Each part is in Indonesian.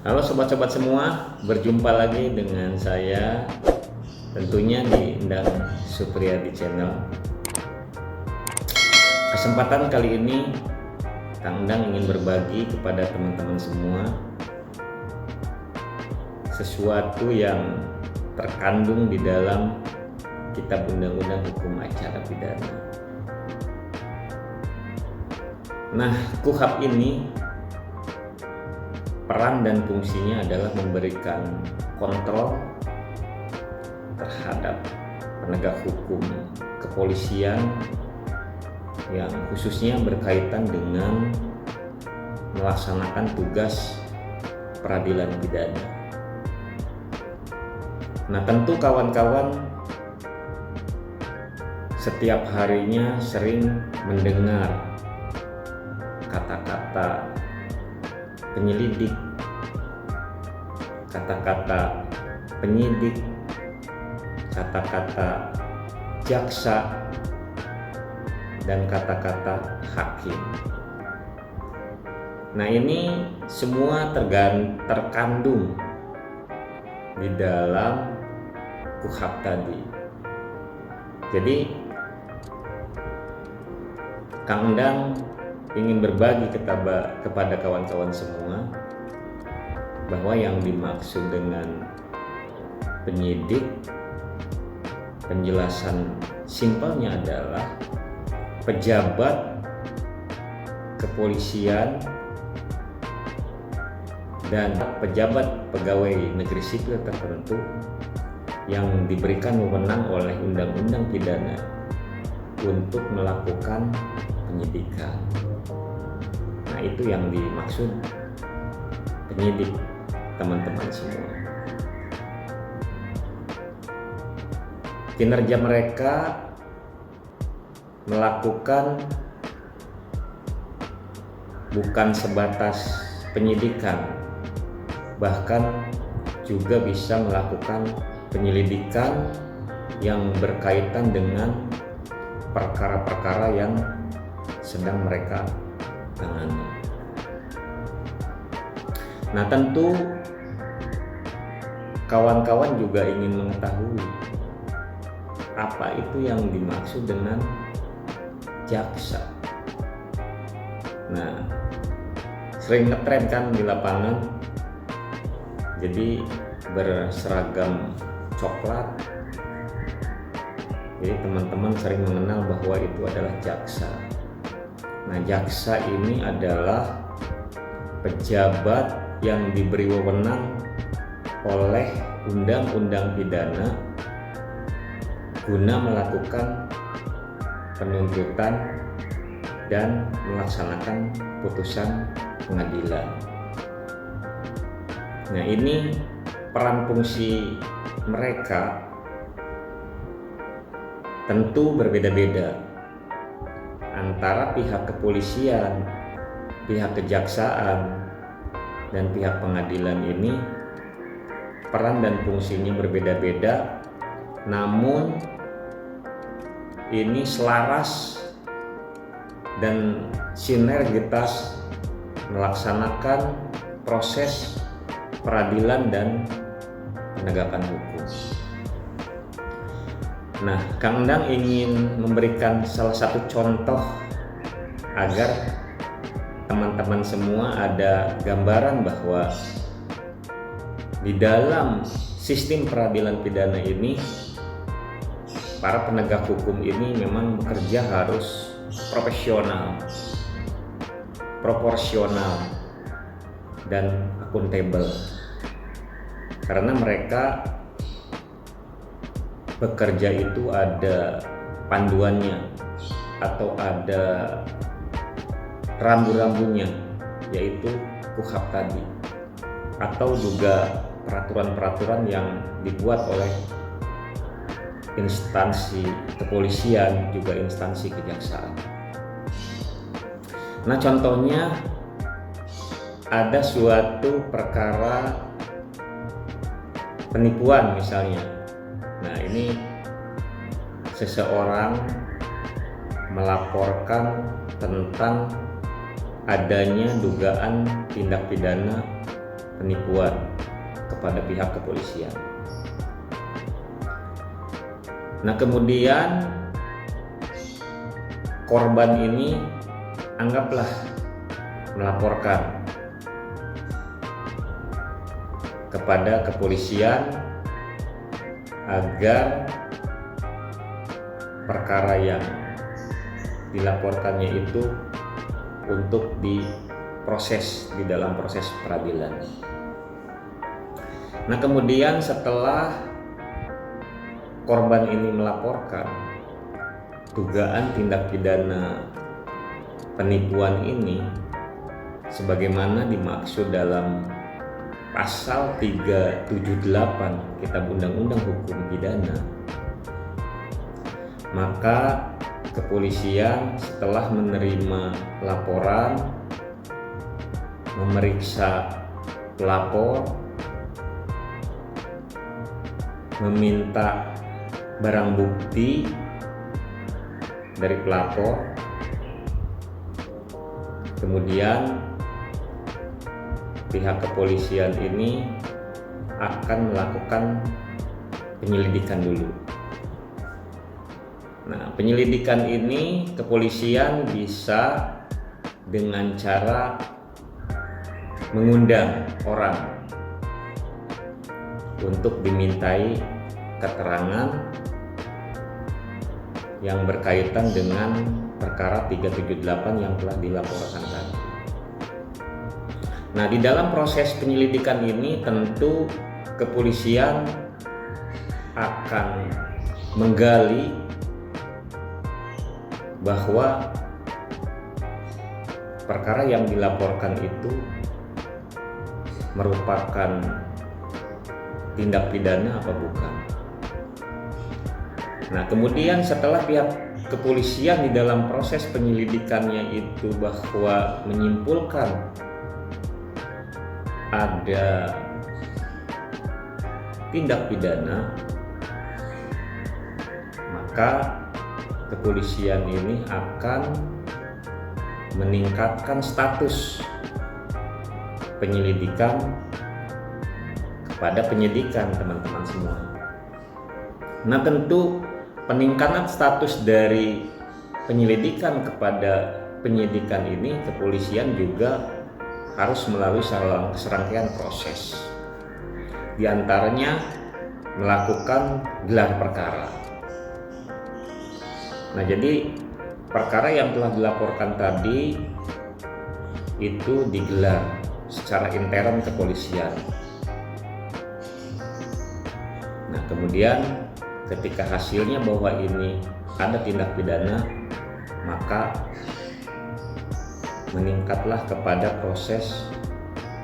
Halo sobat-sobat semua, berjumpa lagi dengan saya tentunya di Endang Supriyadi Channel. Kesempatan kali ini Kang Endang ingin berbagi kepada teman-teman semua sesuatu yang terkandung di dalam Kitab Undang-Undang Hukum Acara Pidana. Nah, KUHP ini peran dan fungsinya adalah memberikan kontrol terhadap penegak hukum kepolisian yang khususnya berkaitan dengan melaksanakan tugas peradilan pidana. Nah, tentu kawan-kawan setiap harinya sering mendengar kata-kata penyelidik, kata-kata penyidik, kata-kata jaksa, dan kata-kata hakim. Nah, ini semua terkandung di dalam KUHP tadi. Jadi Kang Endang ingin berbagi kepada kawan-kawan semua bahwa yang dimaksud dengan penyidik, penjelasan simpelnya adalah pejabat kepolisian dan pejabat pegawai negeri sipil tertentu yang diberikan wewenang oleh undang-undang pidana untuk melakukan penyidikan. Nah, itu yang dimaksud penyidik, teman-teman semua. Kinerja mereka melakukan bukan sebatas penyidikan, bahkan juga bisa melakukan penyelidikan yang berkaitan dengan perkara-perkara yang sedang mereka tangani. Nah, tentu kawan-kawan juga ingin mengetahui apa itu yang dimaksud dengan jaksa. Nah, sering ngetren kan di lapangan, jadi berseragam coklat. Jadi teman-teman sering mengenal bahwa itu adalah jaksa. Nah, jaksa ini adalah pejabat yang diberi wewenang oleh undang-undang pidana guna melakukan penuntutan dan melaksanakan putusan pengadilan. Nah, ini peran fungsi mereka tentu berbeda-beda antara pihak kepolisian, pihak kejaksaan, dan pihak pengadilan. Ini peran dan fungsinya berbeda-beda, namun ini selaras dan sinergitas melaksanakan proses peradilan dan penegakan hukum. Nah, Kang Endang ingin memberikan salah satu contoh agar teman-teman semua ada gambaran bahwa di dalam sistem peradilan pidana ini para penegak hukum ini memang bekerja harus profesional, proporsional, dan akuntabel, karena mereka bekerja itu ada panduannya atau ada rambu-rambunya, yaitu KUHP tadi, atau juga peraturan-peraturan yang dibuat oleh instansi kepolisian, juga instansi kejaksaan. Nah, contohnya ada suatu perkara penipuan misalnya. Nah, ini seseorang melaporkan tentang adanya dugaan tindak pidana penipuan kepada pihak kepolisian. Nah, kemudian korban ini anggaplah melaporkan kepada kepolisian agar perkara yang dilaporkannya itu untuk diproses di dalam proses peradilan. Nah, kemudian setelah korban ini melaporkan dugaan tindak pidana penipuan ini sebagaimana dimaksud dalam pasal 378 Kitab Undang-Undang Hukum Pidana, maka kepolisian setelah menerima laporan, memeriksa pelapor, meminta barang bukti dari pelapor, kemudian pihak kepolisian ini akan melakukan penyelidikan dulu. Nah, penyelidikan ini kepolisian bisa dengan cara mengundang orang untuk dimintai keterangan yang berkaitan dengan perkara 378 yang telah dilaporkan tadi. Nah, di dalam proses penyelidikan ini tentu kepolisian akan menggali bahwa perkara yang dilaporkan itu merupakan tindak pidana apa bukan. Nah, kemudian setelah pihak kepolisian di dalam proses penyelidikannya itu bahwa menyimpulkan ada tindak pidana, maka kepolisian ini akan meningkatkan status penyelidikan kepada penyidikan, teman-teman semua. Nah, tentu peningkatan status dari penyelidikan kepada penyidikan ini kepolisian juga harus melalui serangkaian proses. Di antaranya melakukan gelar perkara. Nah, jadi perkara yang telah dilaporkan tadi itu digelar secara intern kepolisian. Nah, kemudian ketika hasilnya bahwa ini ada tindak pidana, maka meningkatlah kepada proses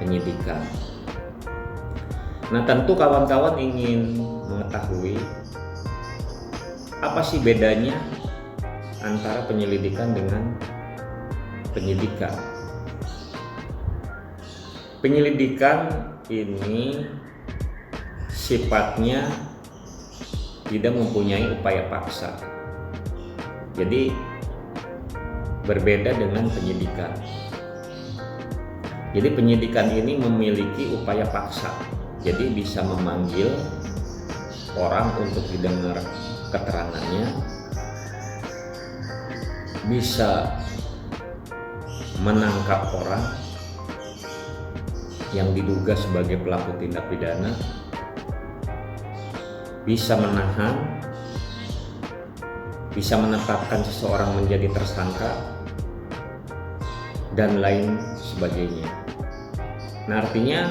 penyidikan. Nah, tentu kawan-kawan ingin mengetahui apa sih bedanya antara penyelidikan dengan penyidikan. Penyelidikan ini sifatnya tidak mempunyai upaya paksa. Jadi berbeda dengan penyidikan. Jadi penyidikan ini memiliki upaya paksa. Jadi bisa memanggil orang untuk didengar keterangannya, bisa menangkap orang yang diduga sebagai pelaku tindak pidana, bisa menahan, bisa menetapkan seseorang menjadi tersangka, dan lain sebagainya. Nah, artinya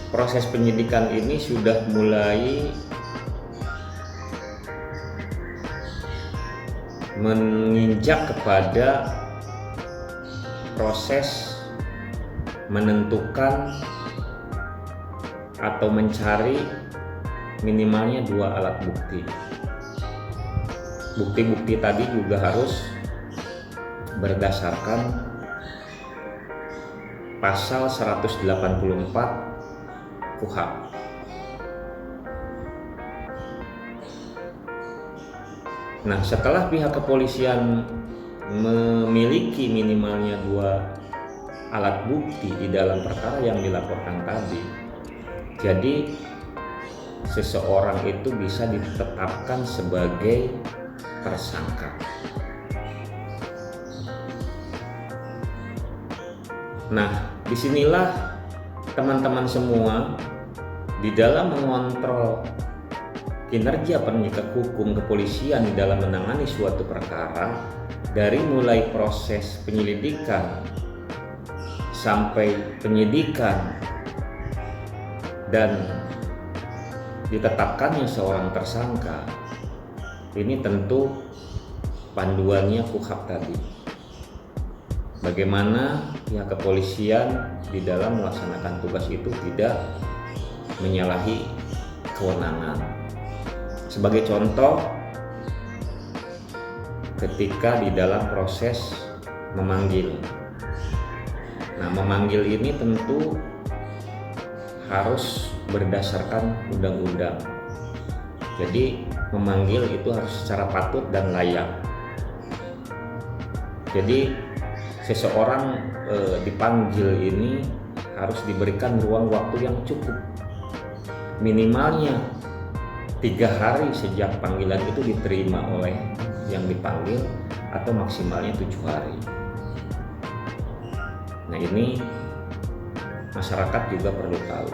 proses penyidikan ini sudah mulai menginjak kepada proses menentukan atau mencari minimalnya 2 alat bukti. Bukti-bukti tadi juga harus berdasarkan pasal 184 KUHP. Nah, setelah pihak kepolisian memiliki minimalnya 2 alat bukti di dalam perkara yang dilaporkan tadi, jadi seseorang itu bisa ditetapkan sebagai tersangka. Nah, disinilah teman-teman semua di dalam mengontrol kinerja penegak hukum kepolisian di dalam menangani suatu perkara, dari mulai proses penyelidikan sampai penyidikan dan ditetapkannya seorang tersangka, ini tentu panduannya KUHP tadi. Bagaimana pihak kepolisian di dalam melaksanakan tugas itu tidak menyalahi kewenangan. Sebagai contoh, ketika di dalam proses memanggil. Nah, memanggil ini tentu harus berdasarkan undang-undang. Jadi memanggil itu harus secara patut dan layak. Jadi seseorang dipanggil ini harus diberikan ruang waktu yang cukup, minimalnya 3 hari sejak panggilan itu diterima oleh yang dipanggil, atau maksimalnya 7 hari. Nah, ini masyarakat juga perlu tahu.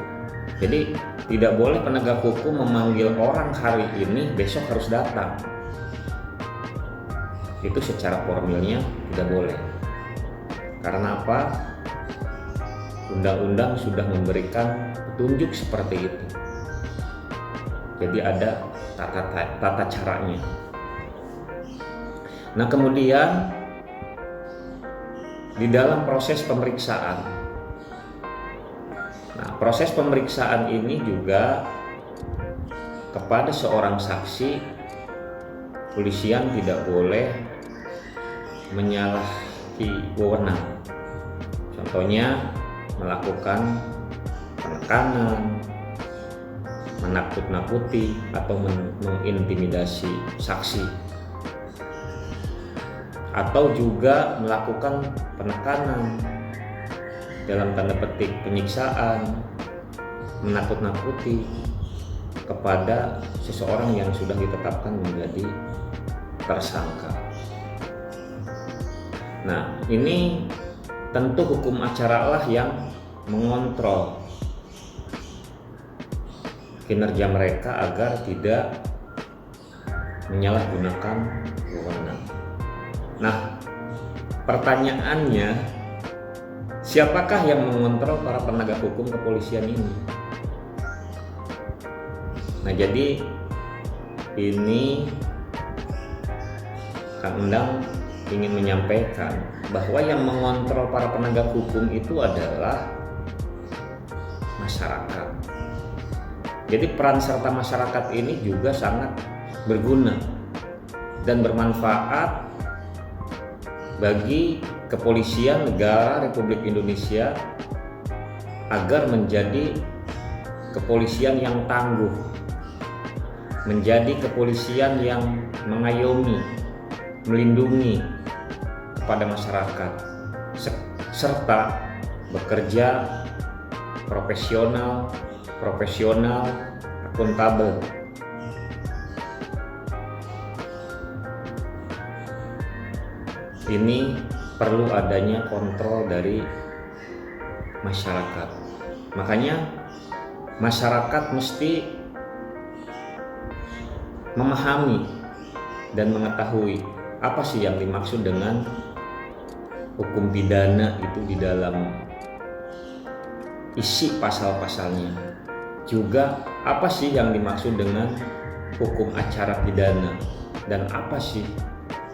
Jadi tidak boleh penegak hukum memanggil orang hari ini besok harus datang. Itu secara formilnya tidak boleh. Karena apa? Undang-undang sudah memberikan petunjuk seperti itu. Jadi ada tata caranya. Nah, kemudian di dalam proses pemeriksaan. Nah, proses pemeriksaan ini juga kepada seorang saksi, polisian tidak boleh menyalahi wewenang. Contohnya melakukan penekanan, menakut-nakuti atau mengintimidasi saksi, atau juga melakukan penekanan dalam tanda petik penyiksaan, menakut-nakuti kepada seseorang yang sudah ditetapkan menjadi tersangka. Nah, ini tentu hukum acara lah yang mengontrol kinerja mereka agar tidak menyalahgunakan wewenang. Nah, pertanyaannya, siapakah yang mengontrol para penegak hukum kepolisian ini? Nah, jadi ini Kang Endang ingin menyampaikan bahwa yang mengontrol para penegak hukum itu adalah masyarakat. Jadi peran serta masyarakat ini juga sangat berguna dan bermanfaat bagi kepolisian negara Republik Indonesia agar menjadi kepolisian yang tangguh, menjadi kepolisian yang mengayomi, melindungi kepada masyarakat, serta bekerja profesional, akuntabel. Ini perlu adanya kontrol dari masyarakat. Makanya masyarakat mesti memahami dan mengetahui apa sih yang dimaksud dengan hukum pidana itu di dalam isi pasal-pasalnya. Juga apa sih yang dimaksud dengan hukum acara pidana dan apa sih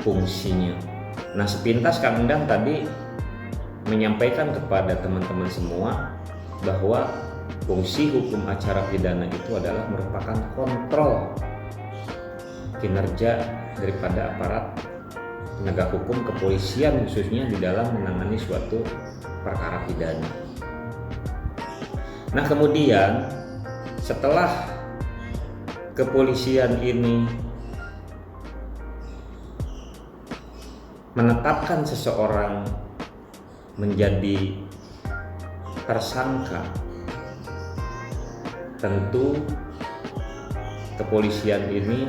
fungsinya. Nah, sepintas Kang Endang tadi menyampaikan kepada teman-teman semua bahwa fungsi hukum acara pidana itu adalah merupakan kontrol kinerja daripada aparat penegak hukum kepolisian, khususnya di dalam menangani suatu perkara pidana. Nah, kemudian setelah kepolisian ini menetapkan seseorang menjadi tersangka, tentu kepolisian ini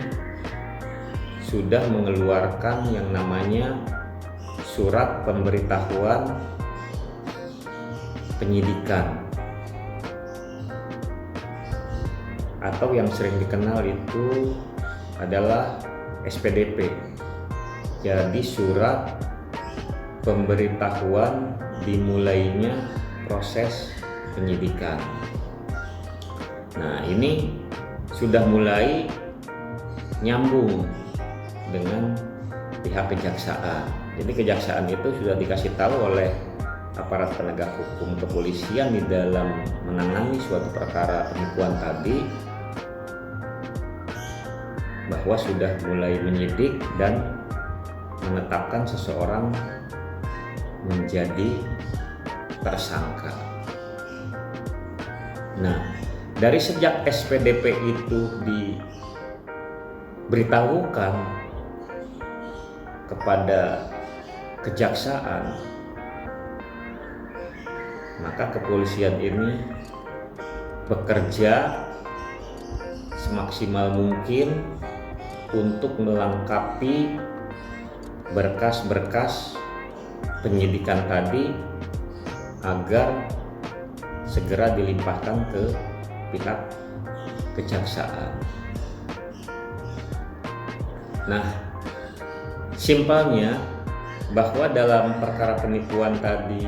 sudah mengeluarkan yang namanya surat pemberitahuan penyidikan, atau yang sering dikenal itu adalah SPDP. Jadi surat pemberitahuan dimulainya proses penyidikan. Nah, ini sudah mulai nyambung dengan pihak kejaksaan. Jadi kejaksaan itu sudah dikasih tahu oleh aparat penegak hukum kepolisian di dalam menangani suatu perkara penipuan tadi bahwa sudah mulai menyidik dan menetapkan seseorang menjadi tersangka. Nah, dari sejak SPDP itu diberitahukan kepada kejaksaan, maka kepolisian ini bekerja semaksimal mungkin untuk melengkapi berkas-berkas penyidikan tadi agar segera dilimpahkan ke pihak kejaksaan. Nah, simpelnya bahwa dalam perkara penipuan tadi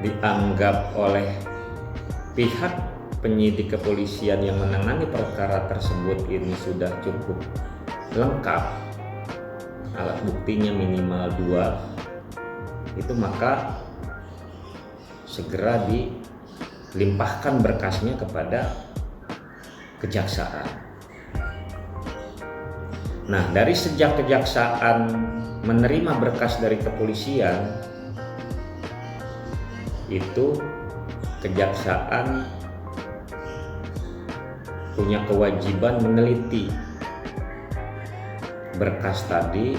dianggap oleh pihak penyidik kepolisian yang menangani perkara tersebut ini sudah cukup lengkap, alat buktinya minimal 2, itu maka segera dilimpahkan berkasnya kepada kejaksaan. Nah, dari sejak kejaksaan menerima berkas dari kepolisian, itu kejaksaan punya kewajiban meneliti berkas tadi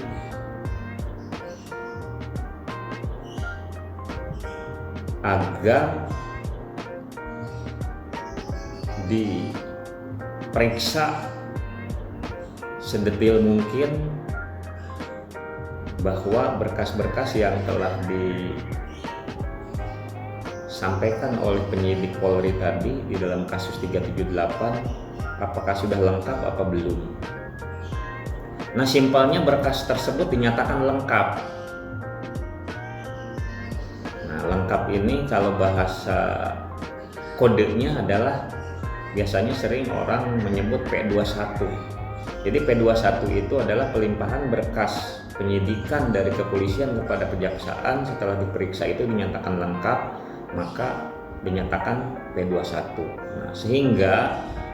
agar diperiksa sedetail mungkin bahwa berkas-berkas yang telah disampaikan oleh penyidik Polri tadi di dalam kasus 378 apakah sudah lengkap apa belum. Nah, simpelnya berkas tersebut dinyatakan lengkap. Nah, lengkap ini kalau bahasa kodenya adalah biasanya sering orang menyebut P21. Jadi P21 itu adalah pelimpahan berkas penyidikan dari kepolisian kepada kejaksaan. Setelah diperiksa itu dinyatakan lengkap, maka dinyatakan P21. Nah, sehingga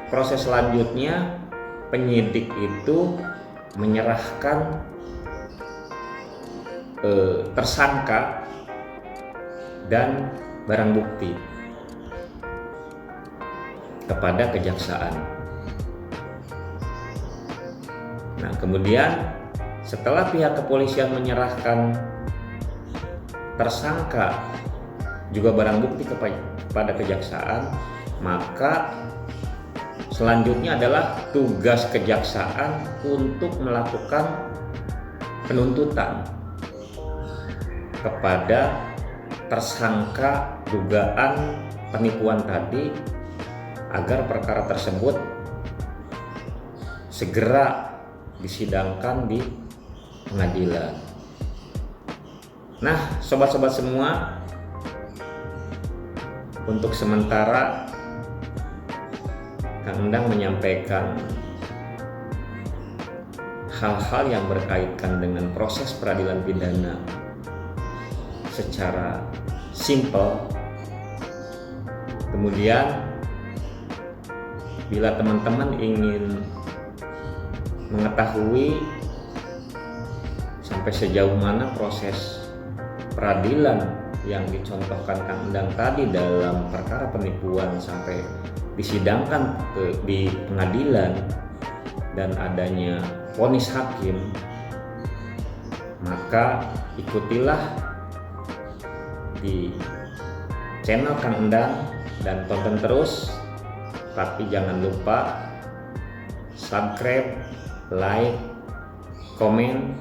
proses selanjutnya penyidik itu menyerahkan tersangka dan barang bukti kepada kejaksaan. Nah, kemudian setelah pihak kepolisian menyerahkan tersangka juga barang bukti kepada kejaksaan, maka selanjutnya adalah tugas kejaksaan untuk melakukan penuntutan kepada tersangka dugaan penipuan tadi agar perkara tersebut segera disidangkan di pengadilan. Nah, sobat-sobat semua, untuk sementara Kang Endang menyampaikan hal-hal yang berkaitan dengan proses peradilan pidana secara simpel. Kemudian bila teman-teman ingin mengetahui sampai sejauh mana proses peradilan yang dicontohkan Kang Endang tadi dalam perkara penipuan sampai disidangkan di pengadilan dan adanya vonis hakim, maka ikutilah di channel Kang Endang dan tonton terus. Tapi jangan lupa subscribe, like, komen,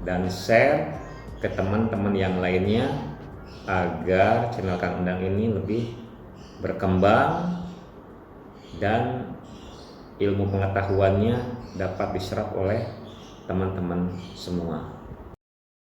dan share ke teman-teman yang lainnya agar channel Kang Endang ini lebih berkembang dan ilmu pengetahuannya dapat diserap oleh teman-teman semua.